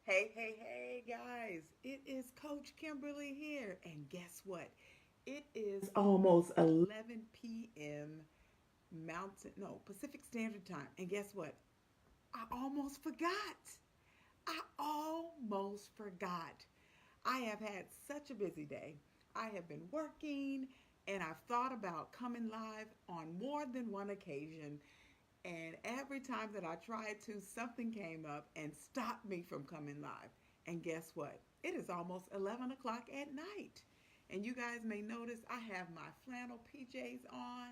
Hey, guys. It is Coach Kimberly here. And guess what? It is almost 11 p.m. Pacific Standard Time. And guess what? I almost forgot. I almost forgot. I have had such a busy day. I have been working and I've thought about coming live on more than one occasion. And every time that I tried to, something came up and stopped me from coming live. And guess what? It is almost 11 o'clock at night. And you guys may notice I have my flannel PJs on.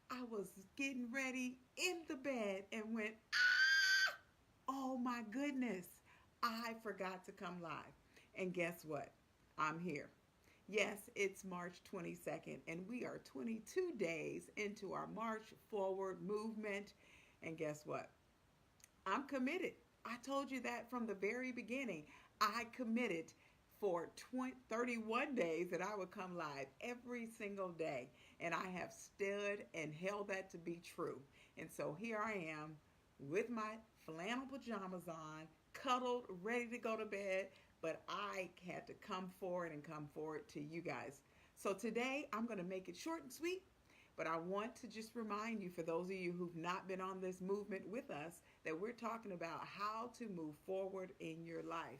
I was getting ready in the bed and went, oh my goodness, I forgot to come live. And guess what? I'm here. Yes, it's March 22nd, and we are 22 days into our March Forward movement. And guess what? I'm committed. I told you that from the very beginning. I committed for 31 days that I would come live every single day. And I have stood and held that to be true. And so here I am with my flannel pajamas on, cuddled, ready to go to bed. But I had to come forward to you guys. So today I'm going to make it short and sweet. But I want to just remind you, for those of you who've not been on this movement with us, that we're talking about how to move forward in your life,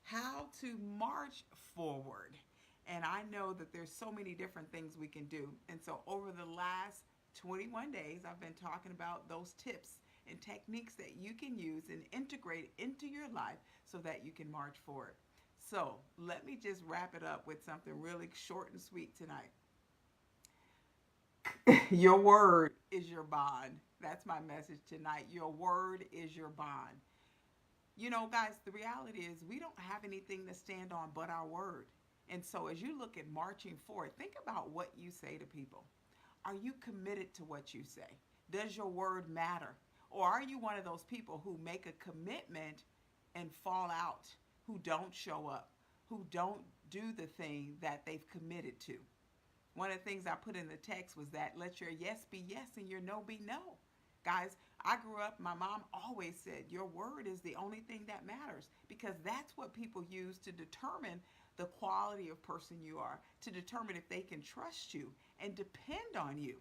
how to march forward. And I know that there's so many different things we can do. And so over the last 21 days, I've been talking about those tips and techniques that you can use and integrate into your life so that you can march forward. So let me just wrap it up with something really short and sweet tonight. Your word is your bond. That's my message tonight. Your word is your bond. You know, guys, the reality is we don't have anything to stand on but our word. And so as you look at marching forward, think about what you say to people. Are you committed to what you say? Does your word matter? Or are you one of those people who make a commitment and fall out, who don't show up, who don't do the thing that they've committed to? One of the things I put in the text was that let your yes be yes and your no be no. Guys, I grew up, my mom always said, your word is the only thing that matters, because that's what people use to determine the quality of person you are, to determine if they can trust you and depend on you.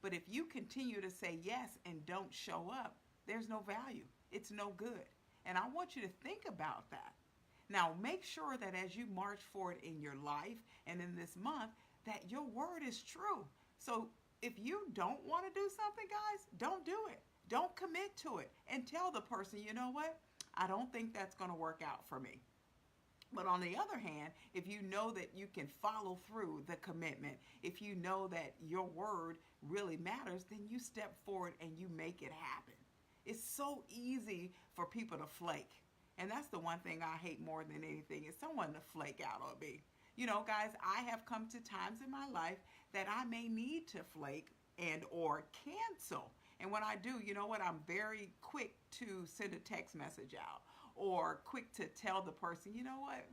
But if you continue to say yes and don't show up, there's no value. It's no good. And I want you to think about that. Now, make sure that as you march forward in your life and in this month, that your word is true. So if you don't want to do something, guys, don't do it. Don't commit to it and tell the person, you know what? I don't think that's going to work out for me. But on the other hand, if you know that you can follow through the commitment, if you know that your word really matters, then you step forward and you make it happen. It's so easy for people to flake. And that's the one thing I hate more than anything, is someone to flake out on me. You know, guys, I have come to times in my life that I may need to flake and or cancel. And when I do, you know what? I'm very quick to send a text message out, or quick to tell the person, you know what?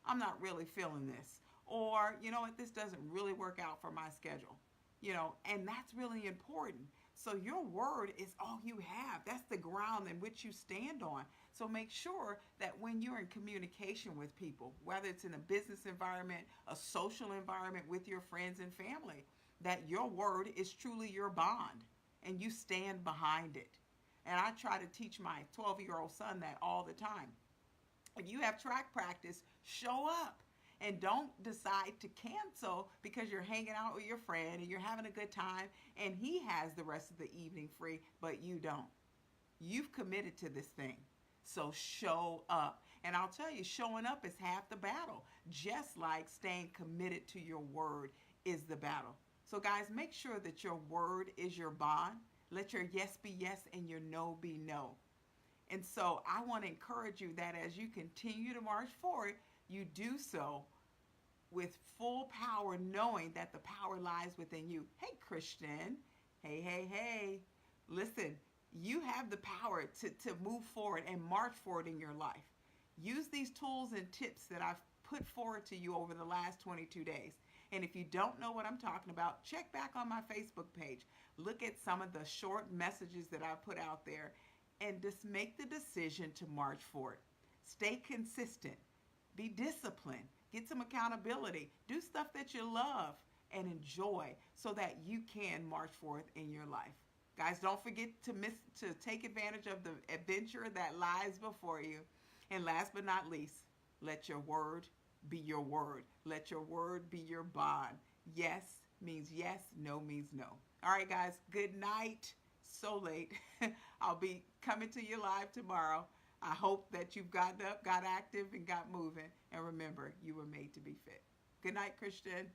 I'm not really feeling this. Or, you know what? This doesn't really work out for my schedule. You know, and that's really important. So your word is all you have. That's the ground in which you stand on. So make sure that when you're in communication with people, whether it's in a business environment, a social environment with your friends and family, that your word is truly your bond and you stand behind it. And I try to teach my 12-year-old son that all the time. If you have track practice, show up. And don't decide to cancel because you're hanging out with your friend and you're having a good time and he has the rest of the evening free, but you don't. You've committed to this thing. So show up. And I'll tell you, showing up is half the battle, just like staying committed to your word is the battle. So, guys, make sure that your word is your bond. Let your yes be yes and your no be no. And so I want to encourage you that as you continue to march forward, you do so with full power, knowing that the power lies within you. Hey, Christian. Hey. Listen, you have the power to move forward and march forward in your life. Use these tools and tips that I've put forward to you over the last 22 days. And if you don't know what I'm talking about, check back on my Facebook page. Look at some of the short messages that I put out there and just make the decision to march forward. Stay consistent. Be disciplined. Get some accountability. Do stuff that you love and enjoy so that you can march forth in your life. Guys, don't forget to take advantage of the adventure that lies before you. And last but not least, let your word be your word. Let your word be your bond. Yes means yes, no means no. All right, guys, good night. So late. I'll be coming to you live tomorrow. I hope that you've gotten up, got active, and got moving. And remember, you were made to be fit. Good night, Christian.